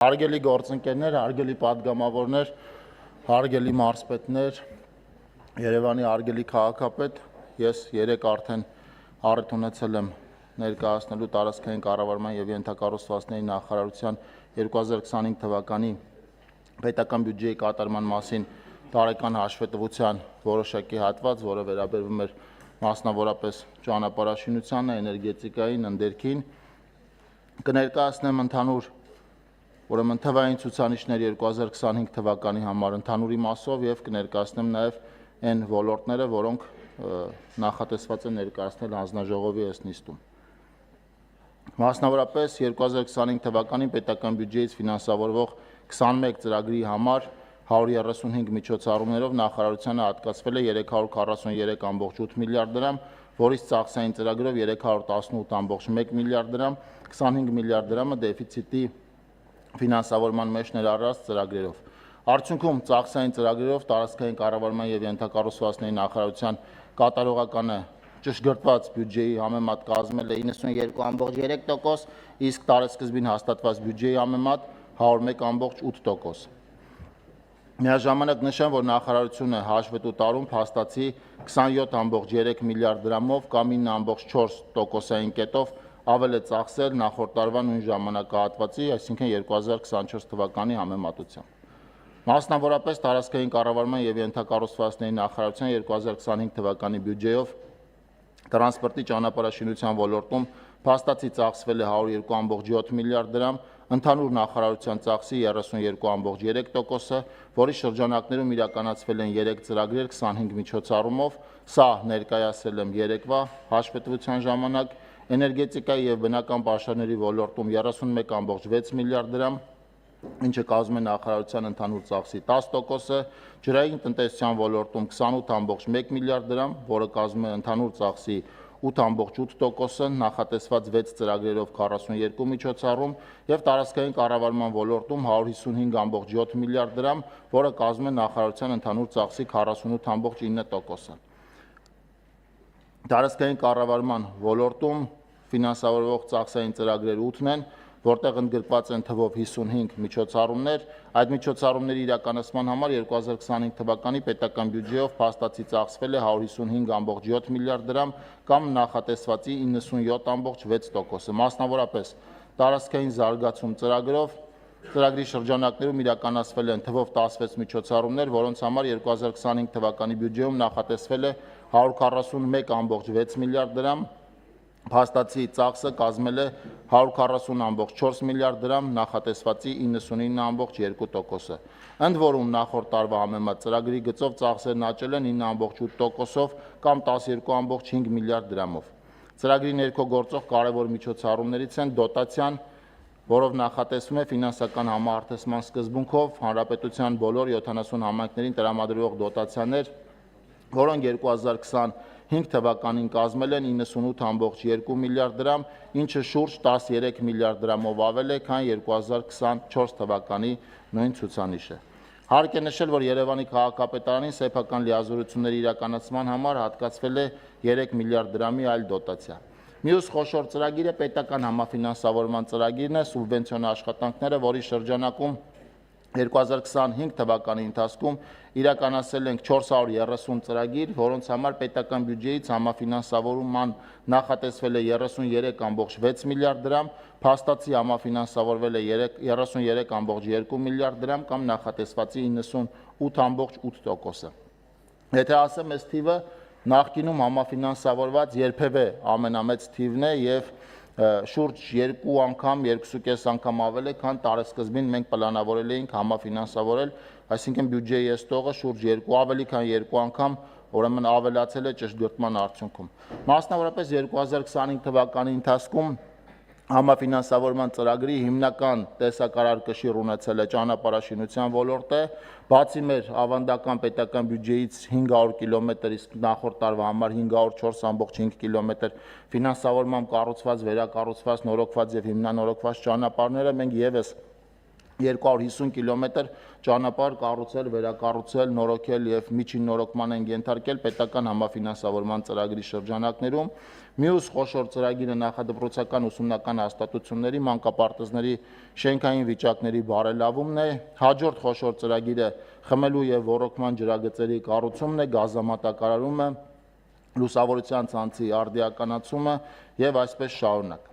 Հարգելի գործընկերներ, հարգելի պատգամավորներ, հարգելի մարզպետներ, Երևանի հարգելի քաղաքապետ, ես երեկ արդեն առիթ ունեցել եմ ներկայացնելու տարածքային կառավարման եւ ենթակառուցվածքների նախարարության 2025 թվականի պետական բյուջեի կատարման մասին տարեկան հաշվետվության որոշակի հատված, որը վերաբերվում էր մասնավորապես ճանապարհաշինությանը, էներգետիկային, ընդերքին, կներկայացնեմ ընդհանուր Ուրեմն թվային ցուցանիշներ 2025 թվականի համար ընդհանուր իմաստով եւ կներկայացնեմ նաեւ այն ոլորտները, որոնք նախատեսված է ներկայացնել հանձնաժողովի այս նիստում։ Մասնավորապես 2025 թվականին պետական բյուջեից ֆինանսավորվող 21 ծրագրի համար 135 միջոցառումներով նախարարությանը հատկացվել է 343.8 միլիարդ դրամ, որից ծախսային ծրագրով 318.1 միլիարդ դրամ, 25 միլիարդ դրամը դեֆիցիտի ֆինանսավորման մեջ ներառած ծրագրերով։ Արդյունքում ծախսային ծրագրերով տարածքային կառավարման եւ ենթակառուցվածքների նախարարության կատարողականը ճշգրտված բյուջեի համեմատ կազմել է 92.3%, իսկ տարեսկզբին հաստատված բյուջեի համեմատ 101.8%։ Միաժամանակ նշեմ, որ նախարարությունը հաշվետու տարում փաստացի 27.3 միլիարդ դրամով կամ 9.4%-ային կետով ավել է ծախսել նախորդ տարվա նույն ժամանակահատվածի, այսինքն 2024 թվականի համեմատությամբ։ Մասնավորապես տարածքային կառավարման եւ ենթակառուցվածքների նախարարության 2025 թվականի բյուջեով տրանսպորտի ճանապարհաշինության ոլորտում փաստացի ծախսվել է 102.7 միլիարդ դրամ, ընդհանուր նախարարության ծախսի 32.3%-ը, որի շրջանակներում իրականացվել են 3 ծրագրեր 25 միջոցառումով, սա ներկայացել եմ երեկվա հաշվետվության ժամանակ, էներգետիկայի եւ բնական պաշարների ոլորտում 31.6 միլիարդ դրամ, ինչը կազմում է նախարարության ընդհանուր ծախսի 10%-ը, ջրային տնտեսության ոլորտում 28.1 միլիարդ դրամ, որը կազմում է ընդհանուր ծախսի 8.8%-ը, նախատեսված 6 ծրագրերով 42 միջոցառում եւ տարածքային կառավարման ոլորտում 155.7 միլիարդ դրամ, որը կազմում է նախարարության ընդհանուր ծախսի 48.9%-ը։ Տարածքային կառավարման ոլորտում ֆինանսավորվող ծախսային ծրագրերը 8-ն են, որտեղ ընդգրկված են թվով 55 միջոցառումներ, այդ միջոցառումների իրականացման համար 2025 թվականի պետական բյուջեով փաստացի ծախսվել է 155.7 միլիարդ դրամ կամ նախատեսվածի 97.6%-ը։ Մասնավորապես տարածքային զարգացում ծրագրով ծրագրի շրջանակներում իրականացվել են թվով 16 միջոցառումներ, որոնց համար 2025 թվականի բյուջեում նախատեսվել է 141.6 միլիարդ դրամ, փաստացի ծախսը կազմել է 140.4 միլիարդ դրամ, նախատեսվածի 99.2%-ը։ Ընդ որում նախորդ տարվա համեմատ ծրագրի գծով ծախսերն աճել են 9.8%-ով կամ 12.5 միլիարդ դրամով։ Ծրագրի ներքո գործող կարևոր միջոցառումներից են դոտացիան, որով նախատեսվում է ֆինանսական համահարթեցման սկզբունքով հանրապետության բոլոր 70 համայնքներին տրամադրվող դոտացիաներ, որոնք 2025 թվականին կազմել են 98.2 միլիարդ դրամ, ինչը շուրջ 13 միլիարդ դրամով ավել է, քան 2024 թվականի նույն ցուցանիշը։ Հարկ է նշել, որ Երևանի քաղաքապետարանին սեփական լիազորությունների իրականացման համար հատկացվել է 3 միլիարդ դրամի այլ դոտացիա։ Մյուս խոշոր ծրագիրը պետական համաֆինանսավորման ծրագիրն է, սուբվենցիոն աշխատանքները, որի շրջանակում 2025 թվականի ընթացքում իրականացել ենք 430 ծրագիր, որոնց համար պետական բյուջեից համաֆինանսավորման նախատեսվել է 33.6 միլիարդ դրամ, փաստացի համաֆինանսավորվել է 33.2 միլիարդ դրամ կամ նախատեսվածի 98.8%-ը։ Եթե ասեմ, այս թիվը նախկինում համաֆինանսավորված երբևէ ամենամեծ թիվն է եւ շուրջ 2 անգամ, 2.5 անգամ ավել է, քան տարեսկզբին մենք պլանավորել էինք համաֆինանսավորել, այսինքն բյուջեի այս տողը շուրջ ավելի քան 2 անգամ ուրեմն ավելացել է ճշգրտման արդյունքում։ Մասնավորապես 2025 թվականի ընթացքում համաֆինանսավորման ծրագրի հիմնական տեսակարար կշիռ ունեցել է ճանապարհաշինության ոլորտը, բացի մեր ավանդական պետական բյուջեից 500 կիլոմետր, իսկ նախորդ տարվա համար 504.5 կիլոմետր ֆինանսավորմամբ կառուցված, վերակառուցված, նորոգված եւ հիմնանորոգված ճանապարհները մենք եւս 250 կիլոմետր ճանապարհ կառուցել, վերակառուցել, նորոգել եւ միջին նորոգման են ենթարկել պետական համաֆինանսավորման ծրագրի շրջանակներում։ Մյուս խոշոր ծրագիրը նախադպրոցական ուսումնական հաստատությունների մանկապարտեզների շենքային վիճակների բարելավումն է։ Հաջորդ խոշոր ծրագիրը խմելու եւ ոռոգման ջրագծերի կառուցումն է, գազամատակարարումը, լուսավորության ցանցի արդիականացումը եւ այսպես շարունակ։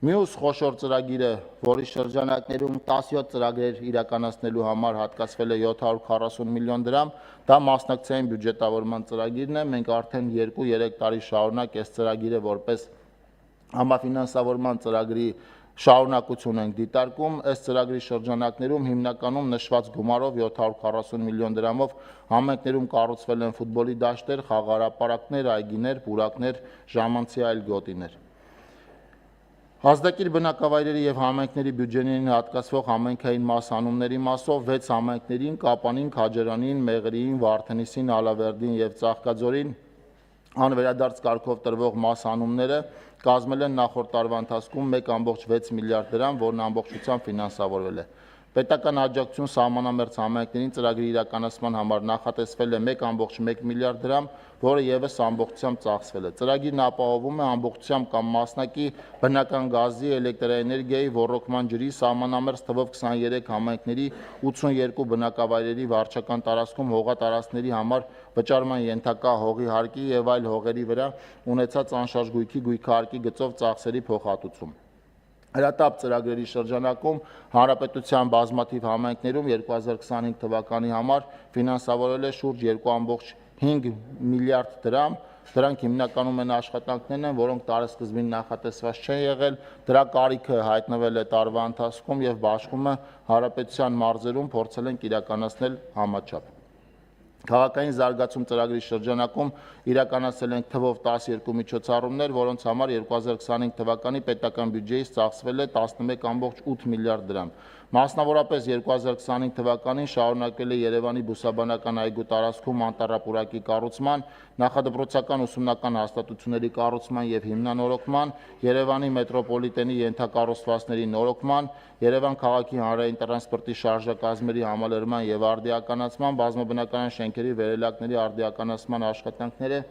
Մյուս խոշոր ծրագիրը, որի շրջանակներում 17 ծրագրեր իրականացնելու համար հատկացվել է 740 միլիոն դրամ, դա մասնակցային բյուջետավորման ծրագիրն է։ Մենք արդեն 2-3 տարի շարունակ այս ծրագիրը որպես համաֆինանսավորման ծրագրի շարունակություն ենք դիտարկում։ Այս ծրագրի շրջանակներում հիմնականում նշված գումարով 740 միլիոն դրամով համայնքներում կառուցվել են ֆուտբոլի դաշտեր, խաղահրապարակներ, այգիներ, պուրակներ, ժամանցի այլ գոտիներ։ Ազդակիր բնակավայրերի եւ համայնքների բյուջեներին հատկացվող համայնքային մասանումների մասով 6 համայնքներին՝ Կապանին, Քաջարանին, Մեղրիին, Վարդենիսին, Ալավերդին եւ Ծաղկաձորին անվերադարձ կարգով տրվող մասանումները կազմել են նախորդ տարվա ընթացքում 1.6 միլիարդ դրամ, որն ամբողջությամբ ֆինանսավորվել է։ Պետական աջակցություն սահմանամերձ համայնքներին ծրագրի իրականացման համար նախատեսվել է 1.1 միլիարդ դրամ, որը ևս ամբողջությամբ ծախսվել է։ Ծրագիրն ապահովում է ամբողջությամբ կամ մասնակի բնական գազի, էլեկտրաէներգիայի, ոռոգման ջրի սահմանամերձ թվով 23 համայնքների 82 բնակավայրերի վարչական տարածքում հողատարածքների համար վճարման ենթակա հողի հարկի եւ այլ հողերի վրա ունեցած անշարժ գույքի գույքահարկի գծով ծախսերի փոխհատուցում։ Հրատապ ծրագրերի շրջանակում հանրապետության բազմաթիվ համայնքներում 2025 թվականի համար ֆինանսավորվել է շուրջ 2.5 միլիարդ դրամ։ Դրանք հիմնականում են աշխատանքներն են, որոնք տարեսկզբին նախատեսված չեն եղել։ Դրա կարիքը հայտնվել է տարվա ընթացքում եւ բաշխումը հանրապետության մարզերում փորձել ենք իրականացնել համաչափ։ Քաղաքային զարգացում ծրագրի շրջանակում իրականացել ենք թվով 12 միջոցառումներ, որոնց համար 2025 թվականի պետական բյուջեից ծախսվել է 11.8 միլիարդ դրամ։ Մասնավորապես 2025 թվականին շարունակվել է Երևանի բուսաբանական այգու տարածքում անտառապուրակի կառուցման, նախադպրոցական ուսումնական հաստատությունների կառուցման եւ հիմնանորոգման, Երևանի մետրոպոլիտենի ենթակառուցվածքների նորոգման, Երևան քաղաքի հանրային տրանսպորտի շարժակազմերի համալրման եւ արդիականացման, բազմաբնակարան շենքերի վերելակների արդիականացման աշխատանքները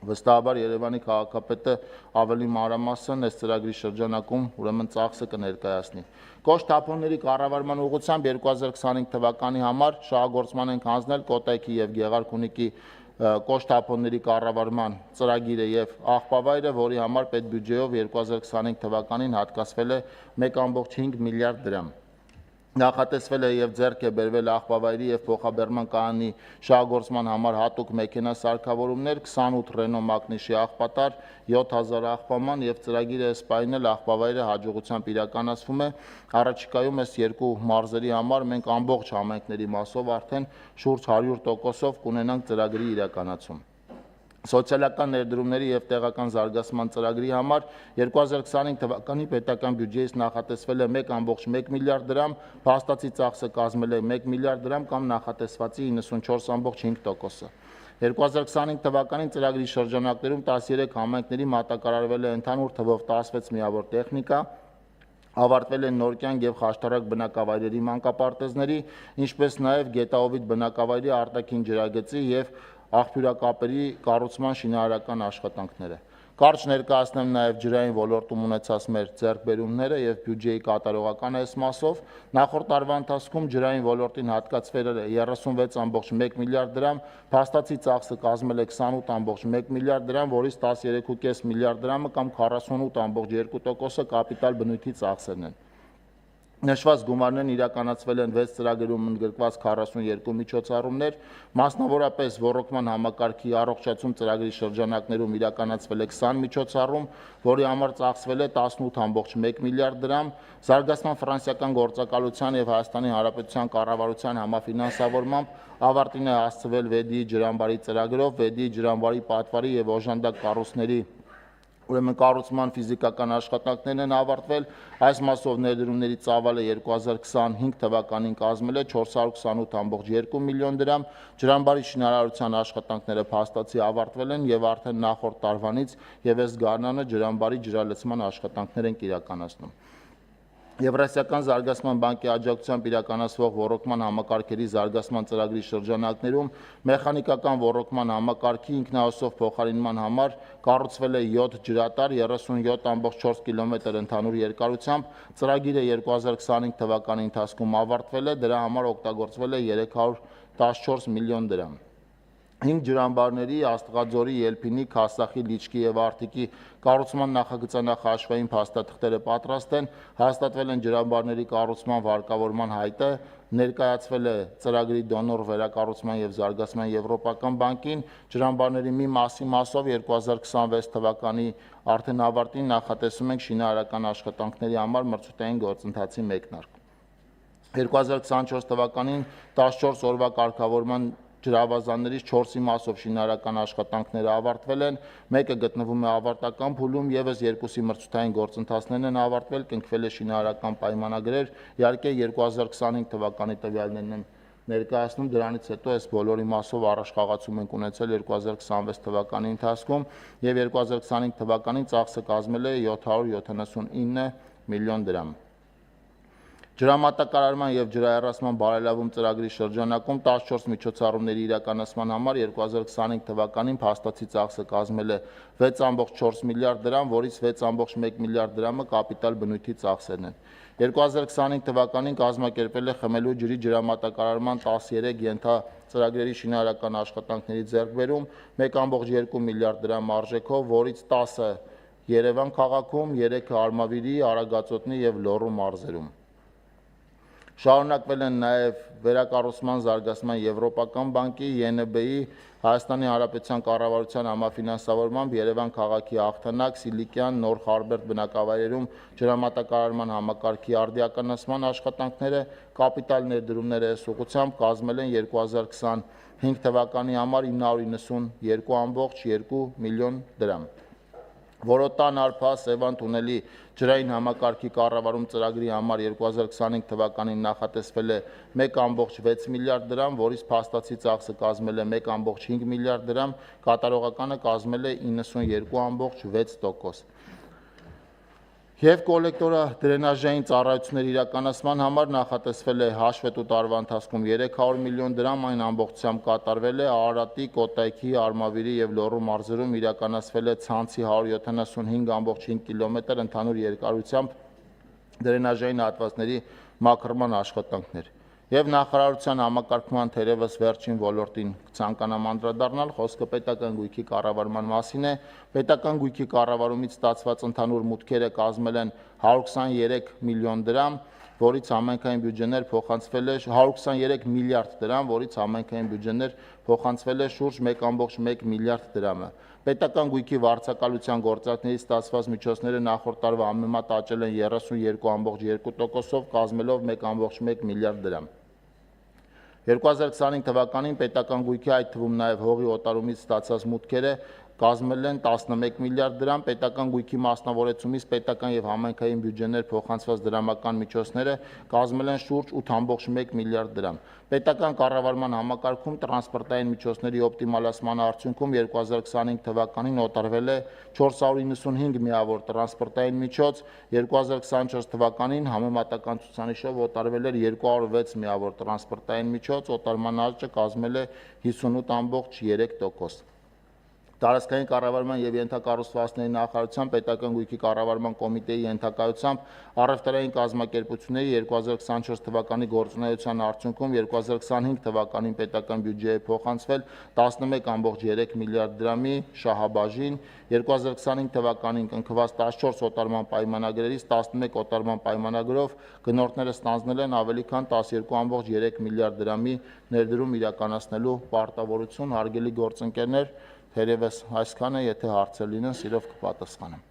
վստահաբար Երևանի քաղաքապետը ավելի մանրամասն այս ծրագրի շրջանակում ուրեմն ծախսը կներկայացնի։ Կոշտ թափոնների կառավարման ուղղությամբ 2025 թվականի համար շահագործման ենք հանձնել Կոտայքի եւ Գեղարքունիքի կոշտ թափոնների կառավարման ծրագիրը եւ աղբավայրը, որի համար պետբյուջեով 2025 թվականին հատկացվել է 1.5 միլիարդ դրամ։ Նախատեսվել է եւ ձեռք է բերվել աղբավայրի եւ փոխաբերման կայանի շահագործման համար հատուկ մեքենա սարքավորումներ, 28 Ռենո Մակնիշի աղբատար, 7000 աղբաման եւ ծրագիրը սպայնել աղբավայրը հաջողությամբ իրականացվում է։ Առաջիկայում այս երկու մարզերի համար մենք ամբողջ համայնքների մասով արդեն շուրջ 100%-ով կունենանք ծրագրի իրականացում։ Սոցիալական ներդրումների եւ տեղական զարգացման ծրագրի համար 2025 թվականի պետական բյուջեից նախատեսվել է 1.1 միլիարդ դրամ, փաստացի ծախսը կազմել է 1 միլիարդ դրամ կամ նախատեսվածի 94.5%-ը։ 2025 թվականին ծրագրի շրջանակներում 13 համայնքների մատակարարվել է ընդհանուր թվով 16 միավոր տեխնիկա, ավարտվել են Նորկյան եւ Խաշտարակ բնակավայրերի մանկապարտեզների, ինչպես նաեւ Գետաովիտ բնակավայրի արտաքին ջրագծի եւ աղբյուրակապերի կառուցման շինարարական աշխատանքները։ Կարճ ներկայացնեմ նաև ջրային ոլորտում ունեցած մեր ձեռքբերումները եւ բյուջեի կատարողական այս մասով։ Նախորդ տարվա ընթացքում ջրային ոլորտին հատկացվել է 36.1 միլիարդ դրամ, փաստացի ծախսը կազմել է 28.1 միլիարդ դրամ, որից 13.5 միլիարդ դրամը կամ 48.2%-ը կապիտալ բնույթի ծախսերն են։ Նշված գումարներն իրականացվել են 6 ծրագրերում ընդգրկված 42 միջոցառումներ, մասնավորապես ոռոգման համակարգի առողջացում ծրագրի շրջանակներում իրականացվել է 20 միջոցառում, որի համար ծախսվել է 18.1 միլիարդ դրամ, զարգացման ֆրանսիական գործակալության եւ Հայաստանի Հանրապետության կառավարության համաֆինանսավորմամբ ավարտին է հասցվել Վեդի ջրամբարի ծրագրով, Վեդի ջրամբարի պատվարի եւ օժանդակ կառույցների ուրեմն կառուցման ֆիզիկական աշխատանքներն են ավարտվել, այս մասով ներդրումների ծավալը 2025 թվականին կազմել է 428.2 միլիոն դրամ, ջրամբարի շինարարության աշխատանքները փաստացի ավարտվել են եւ արդեն նախորդ տարվանից եւս Գառնանը ջրամբարի ջրալցման աշխատանքներ են իրականացնում։ Եվրասիական զարգացման բանկի աջակցությամբ իրականացվող ոռոգման համակարգերի զարգացման ծրագրի շրջանակներում մեխանիկական ոռոգման համակարգի ինքնահոսող փոխարինման համար կառուցվել է 7 ջրատար 37.4 կիլոմետր ընդհանուր երկարությամբ, ծրագիրը 2025 թվականի ընթացքում ավարտվել է, դրա համար օգտագործվել է 314 միլիոն դրամ։ 5 ջրամբարների Աստղաձորի, Ելփինի, Քասախի, Լիչկի և Արտիկի կառուցման նախագծանախաշվային փաստաթղթերը պատրաստ են, հաստատվել են ջրամբարների կառուցման վարկավորման հայտը, ներկայացվել է ծրագրի դոնոր վերակառուցման և զարգացման Եվրոպական բանկին, ջրամբարների մի մասով 2026 թվականի արդեն ավարտին նախատեսում ենք շինարարական աշխատանքների համար մրցութային գործընթացի մեկնարկ։ 2024 թվականին 14 օրվա կարգավորման ջրավազաններից 4-ի մասով շինարարական աշխատանքները ավարտվել են, մեկը գտնվում է ավարտական փուլում, ևս 2-ի մրցութային գործընթացներն են ավարտվել, կնքվել է շինարարական պայմանագրեր, իհարկե 2025 թվականի տվյալներն եմ ներկայացնում, դրանից հետո այս բոլորի մասով առաջխաղացում ենք ունեցել 2026 թվականի ընթացքում և 2025 թվականին ծախսը կազմել է 779 միլիոն դրամ։ Ջրամատակարարման և ջրահեռացման բարելավում ծրագրի շրջանակում 14 միջոցառումների իրականացման համար 2025 թվականին փաստացի ծախսը կազմել է 6.4 միլիարդ դրամ, որից 6.1 միլիարդ դրամը կապիտալ բնույթի ծախսերն են։ 2025 թվականին կազմակերպել է խմելու ջրի ջրամատակարարման 13 ենթածրագրերի շինարարական աշխատանքների ձեռքբերում 1.2 միլիարդ դրամ արժեքով, որից 10-ը Երևան քաղաքում, 3-ը Արմավիրի, Արագածոտնի և Լոռու մարզերում։ Շարունակվել են նաև վերակառուցման զարգացման Եվրոպական բանկի, ԵՆԲ-ի, Հայաստանի Հանրապետության կառավարության համաֆինանսավորմամբ Երևան քաղաքի Աղթանակ, Սիլիկյան, Նոր Խարբերդ բնակավայրերում ջրամատակարարման համակարգի արդիականացման աշխատանքները, կապիտալ ներդրումները այս ուղղությամբ կազմել են 2025 թվականի համար 992.2 միլիոն դրամ։ Որոտան, Արփա, Սևան թունելի ջրային համակարգի կառավարում ծրագրի համար 2025 թվականին նախատեսվել է 1.6 միլիարդ դրամ, որից փաստացի ծախսը կազմել է 1.5 միլիարդ դրամ, կատարողականը կազմել է 92.6%։ Եվ կոլեկտորադրենաժային ծառայությունների իրականացման համար նախատեսվել է հաշվետու տարվա ընթացքում 300 միլիոն դրամ, այն ամբողջությամբ կատարվել է, Արարատի, Կոտայքի, Արմավիրի և Լոռու մարզերում իրականացվել է ցանցի 175.5 կիլոմետր ընդհանուր երկարությամբ դրենաժային հատվածների մաքրման աշխատանքներ։ Եվ նախարարության համակարգման թերևս վերջին ոլորտին ցանկանամ անդրադառնալ, խոսքը պետական գույքի կառավարման մասին է, պետական գույքի կառավարումից ստացված ընդհանուր մուտքերը կազմել են 123 միլիոն դրամ, որից համայնքային բյուջեներ փոխանցվել է 123 միլիարդ դրամ, որից համայնքային բյուջեներ փոխանցվել է շուրջ 1.1 միլիարդ դրամը։ Պետական գույքի վարձակալության գործարքներից ստացված միջոցները նախորդ տարվա համեմատ աճել են 32.2%-ով, կազմելով 1.1 միլիարդ դրամ։ 2025 թվականին պետական գույքի, այդ թվում նաև հողի օտարումից ստացած մուտքերը կազմել են 11 միլիարդ դրամ, պետական գույքի մասնավորեցումից պետական և համայնքային բյուջեներ փոխանցված դրամական միջոցները կազմել են շուրջ 8.1 միլիարդ դրամ։ Պետական կառավարման համակարգում տրանսպորտային միջոցների օպտիմալացման արդյունքում 2025 թվականին օտարվել է 495 միավոր տրանսպորտային միջոց, 2024 թվականին համեմատական ցուցանիշով օտարվել էր 206 միավոր տրանսպորտային միջոց, օտարման աճը կազմել է 58.3%։ Տարածքային կառավարման և ենթակառուցվածքների նախարարության պետական գույքի կառավարման կոմիտեի ենթակայությամբ առևտրային կազմակերպությունների 2024 թվականի գործունեության արդյունքում 2025 թվականին պետական բյուջեի փոխանցվել 11.3 միլիարդ դրամի շահաբաժին, 2025 թվականին կնքված 14 օտարման պայմանագրերից 11 օտարման պայմանագրով գնորդները ստանձնել են ավելի քան 12.3 միլիարդ դրամի ներդրում իրականացնելու պարտավորություն, հարգելի գործընկերներ, թերևս այսքանը, եթե հարցեր լինեն, սիրով կպատասխանեմ։